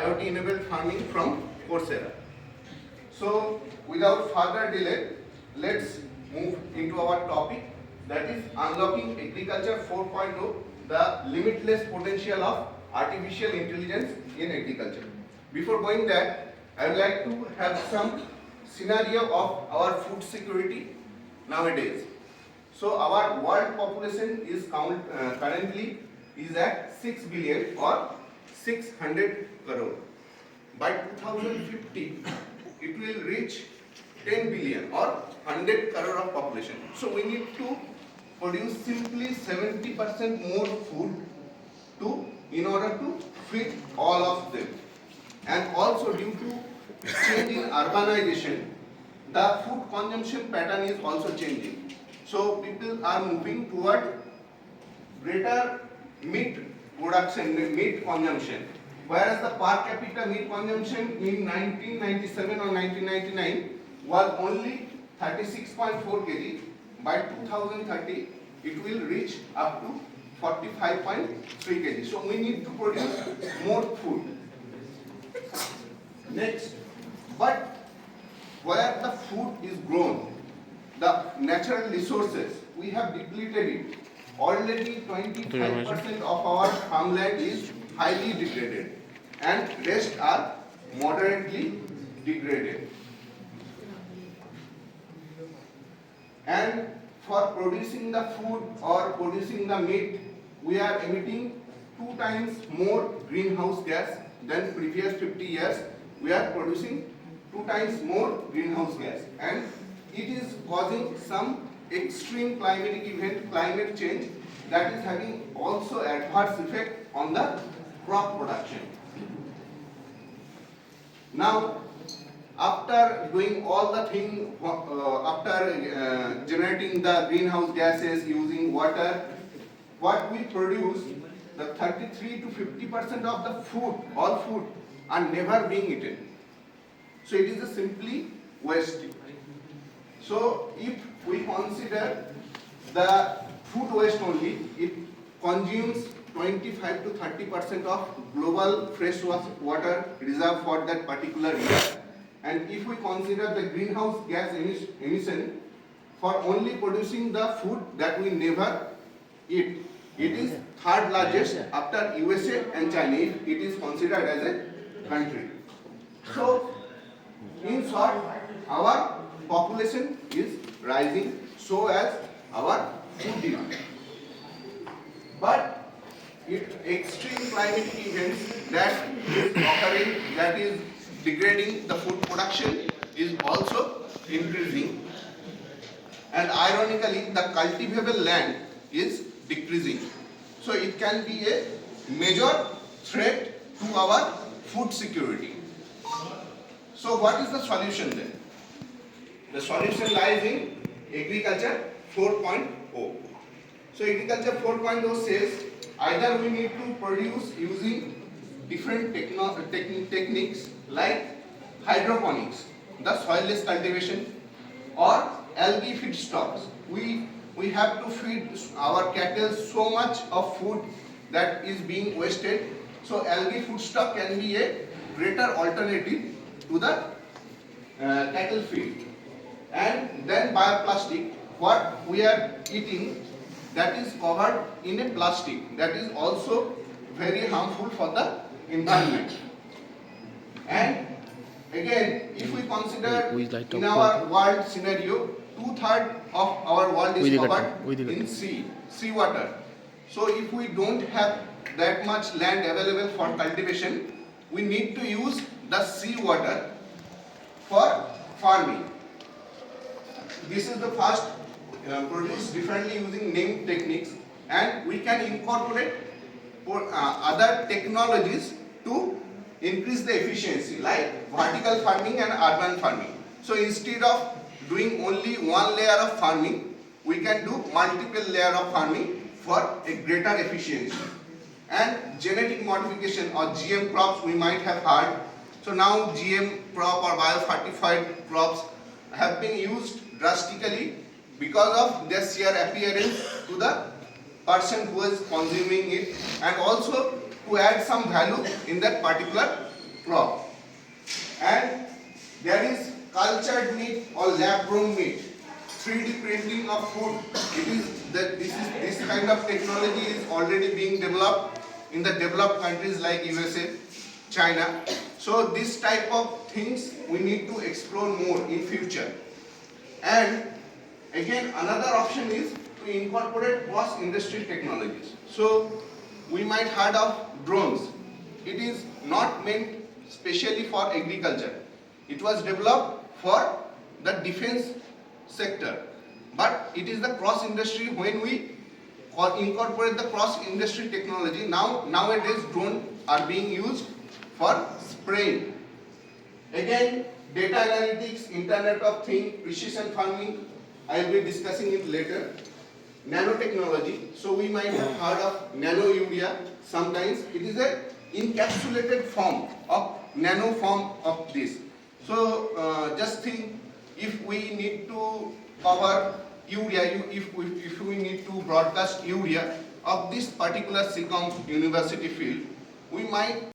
IoT enabled farming from Coursera. So without further delay, let's move into our topic, that is unlocking agriculture 4.0, the limitless potential of artificial intelligence in agriculture. Before going that, I would like to have some scenario of our food security nowadays. So our world population is currently is at 6 billion or 600 crore. By 2050, it will reach 10 billion or 100 crore of population. So we need to produce simply 70% more food in order to feed all of them. And also due to change in urbanization, the food consumption pattern is also changing. So people are moving toward greater meat production, meat consumption. Whereas the per capita meat consumption in 1997 or 1999 was only 36.4 kg, by 2030 it will reach up to 45.3 kg. So we need to produce more food. Next, but where the food is grown, the natural resources, we have depleted it. Already 25% of our farmland is highly degraded and rest are moderately degraded. And for producing the food or producing the meat, we are emitting 2 times more greenhouse gas than previous 50 years. We are producing 2 times more greenhouse gas, and it is causing some extreme climatic event, climate change, that is having also adverse effect on the crop production. Now, after doing all the thing, after generating the greenhouse gases using water, what we produce, the 33 to 50% of the food, all food, are never being eaten. So it is a simply waste. So if we consider the food waste only, it consumes 25 to 30% of global fresh water reserve for that particular year. And if we consider the greenhouse gas emission for only producing the food that we never eat, it is third largest after USA and China. It is considered as a country. So in short, our population is rising, so as our food demand. But extreme climatic events that is occurring, that is degrading the food production, is also increasing. And ironically, the cultivable land is decreasing. So it can be a major threat to our food security. So what is the solution then? The solution lies in Agriculture 4.0. So Agriculture 4.0 says either we need to produce using different techniques like hydroponics, the soilless cultivation, or algae feedstocks. We have to feed our cattle so much of food that is being wasted. So algae feedstock can be a greater alternative to the cattle feed. And then bioplastic, what we are eating, that is covered in a plastic, that is also very harmful for the environment. And again, if we consider in our world scenario, 2/3 of our world is covered in sea water. So if we don't have that much land available for cultivation, we need to use the sea water for farming. This is the first produced differently using NIM techniques, and we can incorporate other technologies to increase the efficiency, like vertical farming and urban farming. So instead of doing only one layer of farming, we can do multiple layer of farming for a greater efficiency. And genetic modification or GM crops we might have heard. So now GM crop or biofortified crops have been used drastically because of their sheer appearance to the person who is consuming it, and also to add some value in that particular crop. And there is cultured meat or lab grown meat, 3D printing of food. It is that this kind of technology is already being developed in the developed countries like USA, China. So this type of things we need to explore more in future. And again, another option is to incorporate cross-industry technologies. So we might heard of drones. It is not meant specially for agriculture. It was developed for the defense sector. But it is the cross-industry when we incorporate the cross-industry technology. Nowadays drones are being used for spraying. Again, data analytics, Internet of Things, precision farming, I will be discussing it later. Nanotechnology, so we might have heard of nano urea. Sometimes it is a encapsulated form of nano form of this. So just think, if we need to cover urea, if we need to broadcast urea of this particular SECOM university field, we might